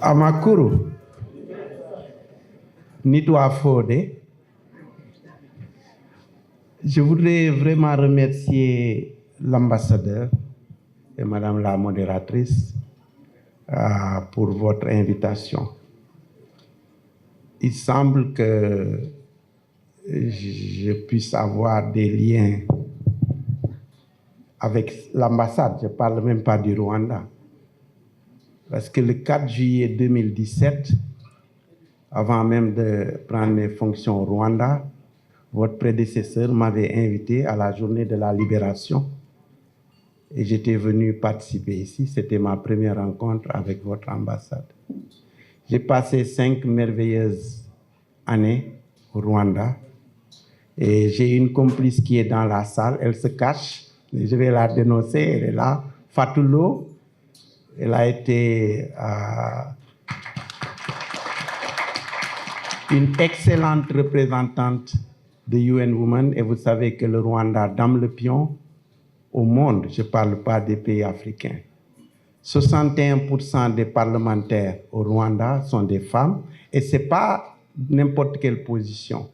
Amakuru, Nitwa Fode. Je voudrais vraiment remercier l'ambassadeur et Madame la modératrice pour votre invitation. Il semble que je puisse avoir des liens avec l'ambassade. Je ne parle même pas du Rwanda. Parce que le 4 juillet 2017, avant même de prendre mes fonctions au Rwanda, votre prédécesseur m'avait invité à la journée de la libération et j'étais venu participer ici. C'était ma première rencontre avec votre ambassade. J'ai passé 5 merveilleuses années au Rwanda et j'ai une complice qui est dans la salle. Elle se cache, mais je vais la dénoncer. Elle est là, Fatoulo. Elle a été une excellente représentante de UN Women et vous savez que le Rwanda dame le pion au monde, je ne parle pas des pays africains. 61% des parlementaires au Rwanda sont des femmes et ce n'est pas n'importe quelle position.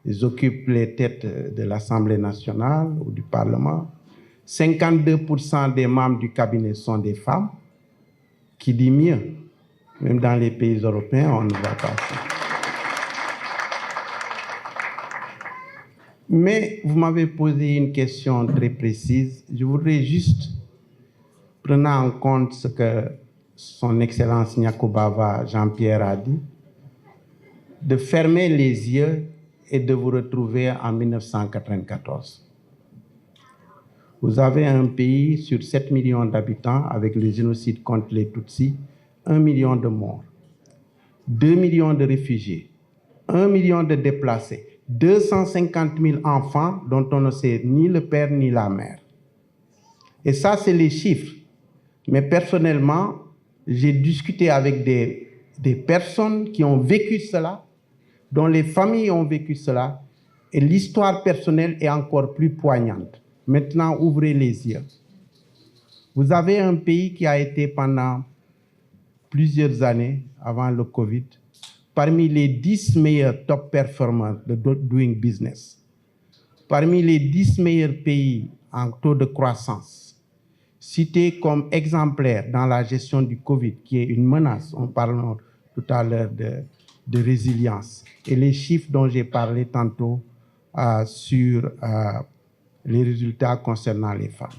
Ils occupent les têtes de l'Assemblée nationale ou du Parlement. 52% des membres du cabinet sont des femmes, qui dit mieux. Même dans les pays européens, on ne voit pas ça. Mais vous m'avez posé une question très précise. Je voudrais juste, prenant en compte ce que son Excellence Nyakubava Jean-Pierre a dit, de fermer les yeux et de vous retrouver en 1994. Vous avez un pays sur 7 millions d'habitants avec le génocide contre les Tutsis, 1 million de morts, 2 millions de réfugiés, 1 million de déplacés, 250 000 enfants dont on ne sait ni le père ni la mère. Et ça, c'est les chiffres. Mais personnellement, j'ai discuté avec des personnes qui ont vécu cela, dont les familles ont vécu cela, et l'histoire personnelle est encore plus poignante. Maintenant, ouvrez les yeux. Vous avez un pays qui a été pendant plusieurs années, avant le Covid, parmi les 10 meilleurs top performers de Doing Business, parmi les 10 meilleurs pays en taux de croissance, cités comme exemplaires dans la gestion du Covid, qui est une menace. On parle tout à l'heure de résilience. Et les chiffres dont j'ai parlé tantôt sur les résultats concernant les femmes.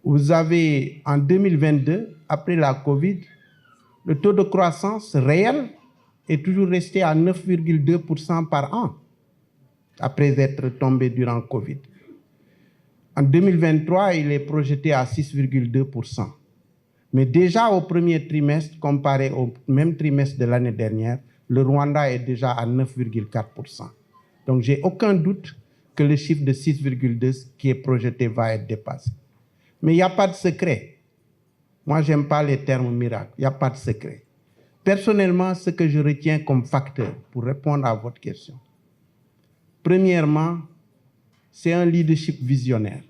Vous avez, en 2022, après la Covid, le taux de croissance réel est toujours resté à 9,2% par an, après être tombé durant Covid. En 2023, il est projeté à 6,2%. Mais déjà au premier trimestre, comparé au même trimestre de l'année dernière, le Rwanda est déjà à 9,4%. Donc, j'ai aucun doute que le chiffre de 6,2 qui est projeté va être dépassé. Mais il n'y a pas de secret. Moi, je n'aime pas les termes miracles. Il n'y a pas de secret. Personnellement, ce que je retiens comme facteur pour répondre à votre question, premièrement, c'est un leadership visionnaire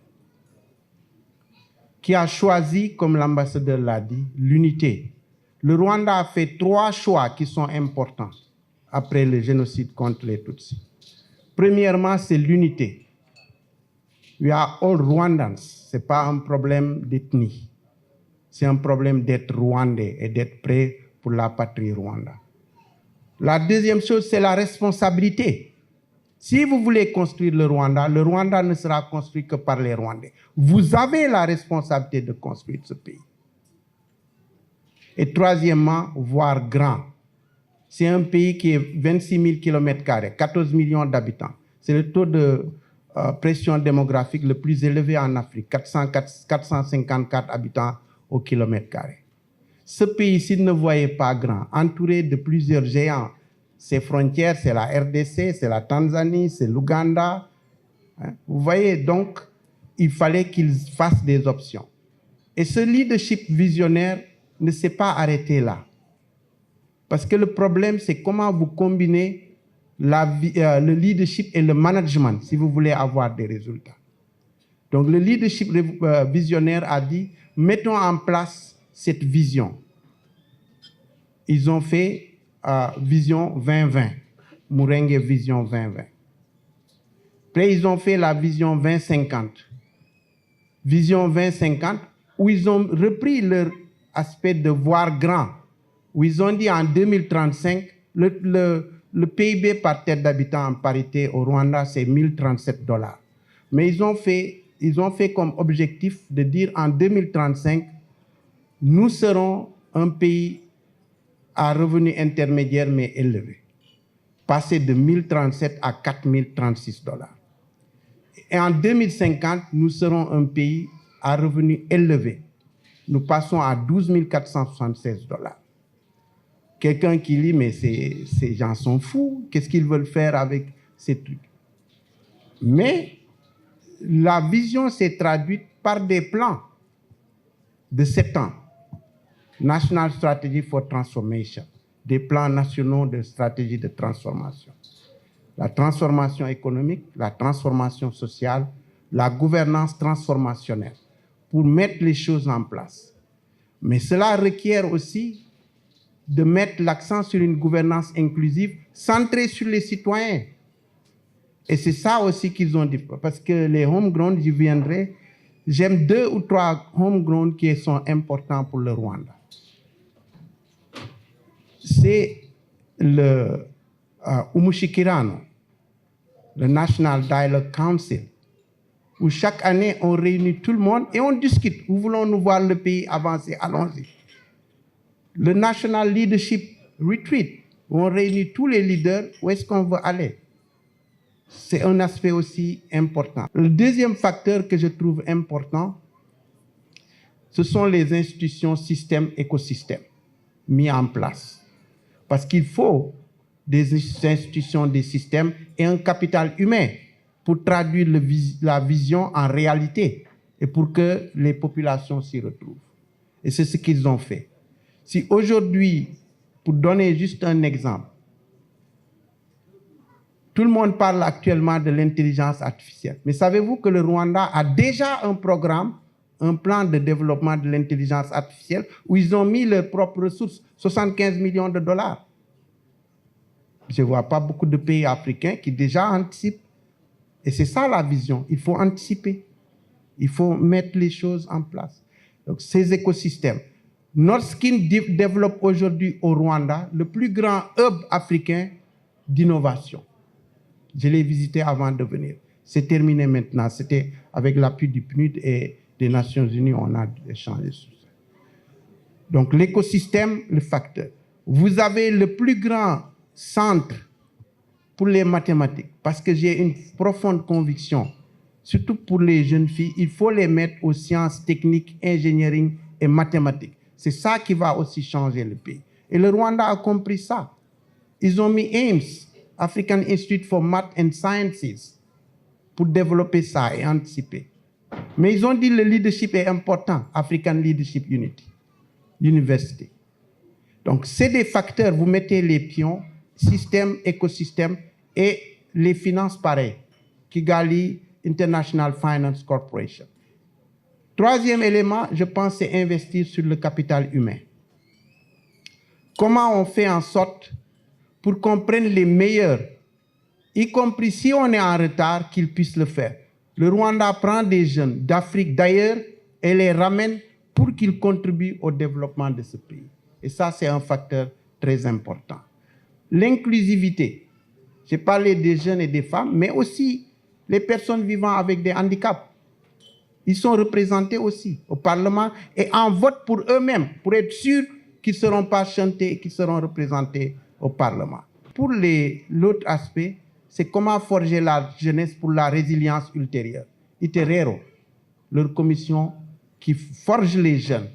qui a choisi, comme l'ambassadeur l'a dit, l'unité. Le Rwanda a fait 3 choix qui sont importants après le génocide contre les Tutsis. Premièrement, c'est l'unité. We are all Rwandans. Ce n'est pas un problème d'ethnie. C'est un problème d'être rwandais et d'être prêt pour la patrie Rwanda. La deuxième chose, c'est la responsabilité. Si vous voulez construire le Rwanda ne sera construit que par les Rwandais. Vous avez la responsabilité de construire ce pays. Et troisièmement, voir grand. C'est un pays qui est 26 000 km², 14 millions d'habitants. C'est le taux de pression démographique le plus élevé en Afrique, 454 habitants au kilomètre carré. Ce pays, s'il ne voyait pas grand, entouré de plusieurs géants, ses frontières, c'est la RDC, c'est la Tanzanie, c'est l'Ouganda. Vous voyez, donc, il fallait qu'ils fassent des options. Et ce leadership visionnaire ne s'est pas arrêté là. Parce que le problème, c'est comment vous combinez le leadership et le management si vous voulez avoir des résultats. Donc le leadership visionnaire a dit, mettons en place cette vision. ils ont fait Vision 2020, Mourengue Vision 2020. Après, ils ont fait la Vision 2050. Vision 2050, où ils ont repris leur aspect de voir grand, où ils ont dit en 2035, le PIB par tête d'habitant en parité au Rwanda, c'est 1037 $. Mais ils ont fait comme objectif de dire en 2035, nous serons un pays à revenu intermédiaire mais élevé, passer de 1037 à 4036 $. Et en 2050, nous serons un pays à revenu élevé. Nous passons à 12 476 $. Quelqu'un qui lit, mais ces gens sont fous, qu'est-ce qu'ils veulent faire avec ces trucs? Mais la vision s'est traduite par des plans de 7 ans. National Strategy for Transformation, des plans nationaux de stratégie de transformation. La transformation économique, la transformation sociale, la gouvernance transformationnelle, pour mettre les choses en place. Mais cela requiert aussi de mettre l'accent sur une gouvernance inclusive centrée sur les citoyens. Et c'est ça aussi qu'ils ont dit, parce que les homegrown, j'y viendrai, j'aime 2 ou 3 homegrown qui sont importants pour le Rwanda. C'est le Umushikirano, le National Dialogue Council, où chaque année on réunit tout le monde et on discute. Où voulons-nous voir le pays avancer? Allons-y. Le National Leadership Retreat, où on réunit tous les leaders, où est-ce qu'on veut aller? C'est un aspect aussi important. Le deuxième facteur que je trouve important, ce sont les institutions, systèmes, écosystèmes mis en place. Parce qu'il faut des institutions, des systèmes et un capital humain pour traduire la vision en réalité et pour que les populations s'y retrouvent. Et c'est ce qu'ils ont fait. Si aujourd'hui, pour donner juste un exemple, tout le monde parle actuellement de l'intelligence artificielle. Mais savez-vous que le Rwanda a déjà un programme, un plan de développement de l'intelligence artificielle où ils ont mis leurs propres ressources, 75 millions de $. Je ne vois pas beaucoup de pays africains qui déjà anticipent. Et c'est ça la vision. Il faut anticiper. Il faut mettre les choses en place. Donc, ces écosystèmes. Northskin développe aujourd'hui au Rwanda le plus grand hub africain d'innovation. Je l'ai visité avant de venir. C'est terminé maintenant. C'était avec l'appui du PNUD et des Nations Unies, on a échangé sur ça. Donc, l'écosystème, le facteur. Vous avez le plus grand centre pour les mathématiques, parce que j'ai une profonde conviction, surtout pour les jeunes filles, il faut les mettre aux sciences techniques, engineering et mathématiques. C'est ça qui va aussi changer le pays. Et le Rwanda a compris ça. Ils ont mis AIMS, African Institute for Math and Sciences, pour développer ça et anticiper. Mais ils ont dit que le leadership est important, African Leadership University. Donc, c'est des facteurs, vous mettez les pions, système, écosystème, et les finances pareilles. Kigali International Finance Corporation. Troisième élément, je pense, c'est investir sur le capital humain. Comment on fait en sorte pour qu'on prenne les meilleurs, y compris si on est en retard, qu'ils puissent le faire. Le Rwanda prend des jeunes d'Afrique, d'ailleurs, et les ramène pour qu'ils contribuent au développement de ce pays. Et ça, c'est un facteur très important. L'inclusivité. J'ai parlé des jeunes et des femmes, mais aussi les personnes vivant avec des handicaps. Ils sont représentés aussi au Parlement et en vote pour eux-mêmes, pour être sûrs qu'ils ne seront pas chantés et qu'ils seront représentés au Parlement. Pour l'autre aspect, c'est comment forger la jeunesse pour la résilience ultérieure. Iterero, leur commission qui forge les jeunes.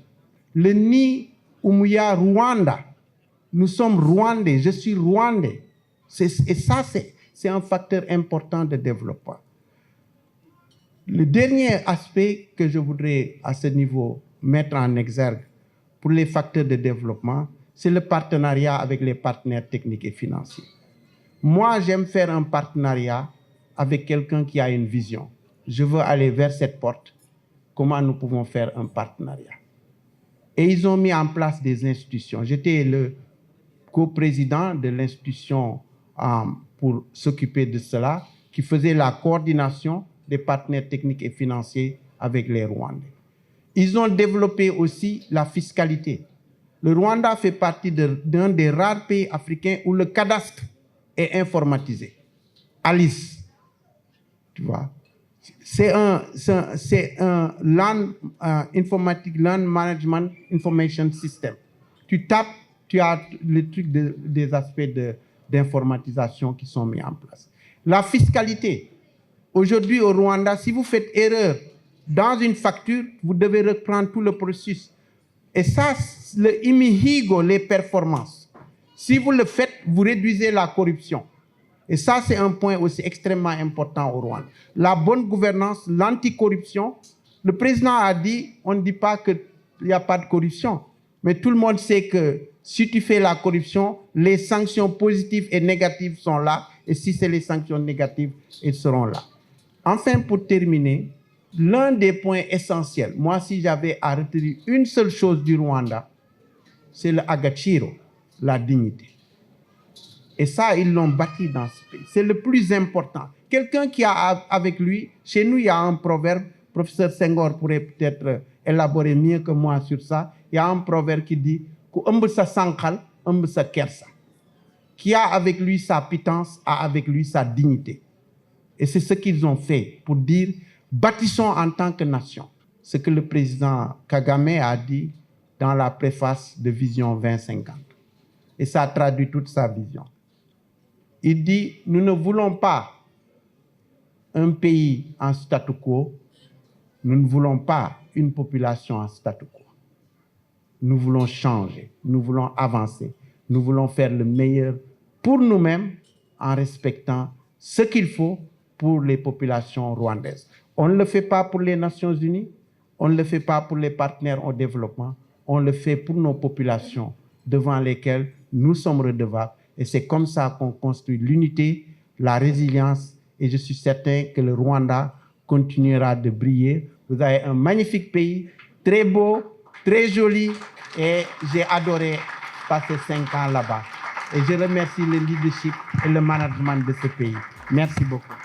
Le Ni Umuya Rwanda. Nous sommes Rwandais, je suis Rwandais. Et ça, c'est un facteur important de développement. Le dernier aspect que je voudrais à ce niveau mettre en exergue pour les facteurs de développement, c'est le partenariat avec les partenaires techniques et financiers. Moi, j'aime faire un partenariat avec quelqu'un qui a une vision. Je veux aller vers cette porte. Comment nous pouvons faire un partenariat? Et ils ont mis en place des institutions. J'étais le co-président de l'institution pour s'occuper de cela, qui faisait la coordination des partenaires techniques et financiers avec les Rwandais. Ils ont développé aussi la fiscalité. Le Rwanda fait partie d'un des rares pays africains où le cadastre est informatisé. Alice, tu vois. C'est un Land Informatic Land Management Information System. Tu tapes, tu as les trucs des aspects d'informatisation qui sont mis en place. La fiscalité. Aujourd'hui au Rwanda, si vous faites erreur dans une facture, vous devez reprendre tout le processus. Et ça, le imihigo, les performances. Si vous le faites, vous réduisez la corruption. Et ça, c'est un point aussi extrêmement important au Rwanda. La bonne gouvernance, l'anticorruption. Le président a dit, on ne dit pas qu'il n'y a pas de corruption. Mais tout le monde sait que si tu fais la corruption, les sanctions positives et négatives sont là. Et si c'est les sanctions négatives, elles seront là. Enfin, pour terminer, l'un des points essentiels, moi, si j'avais à retenir une seule chose du Rwanda, c'est le Agaciro, la dignité. Et ça, ils l'ont bâti dans ce pays. C'est le plus important. Quelqu'un qui a avec lui, chez nous, il y a un proverbe, professeur Senghor pourrait peut-être élaborer mieux que moi sur ça. Il y a un proverbe qui dit qui a avec lui sa pitance, a avec lui sa dignité. Et c'est ce qu'ils ont fait pour dire, bâtissons en tant que nation. Ce que le président Kagame a dit dans la préface de Vision 2050. Et ça traduit toute sa vision. Il dit, nous ne voulons pas un pays en statu quo, nous ne voulons pas une population en statu quo. Nous voulons changer, nous voulons avancer, nous voulons faire le meilleur pour nous-mêmes en respectant ce qu'il faut pour les populations rwandaises. On ne le fait pas pour les Nations Unies, on ne le fait pas pour les partenaires au développement, on le fait pour nos populations devant lesquelles nous sommes redevables. Et c'est comme ça qu'on construit l'unité, la résilience, et je suis certain que le Rwanda continuera de briller. Vous avez un magnifique pays, très beau, très joli, et j'ai adoré passer 5 ans là-bas. Et je remercie le leadership et le management de ce pays. Merci beaucoup.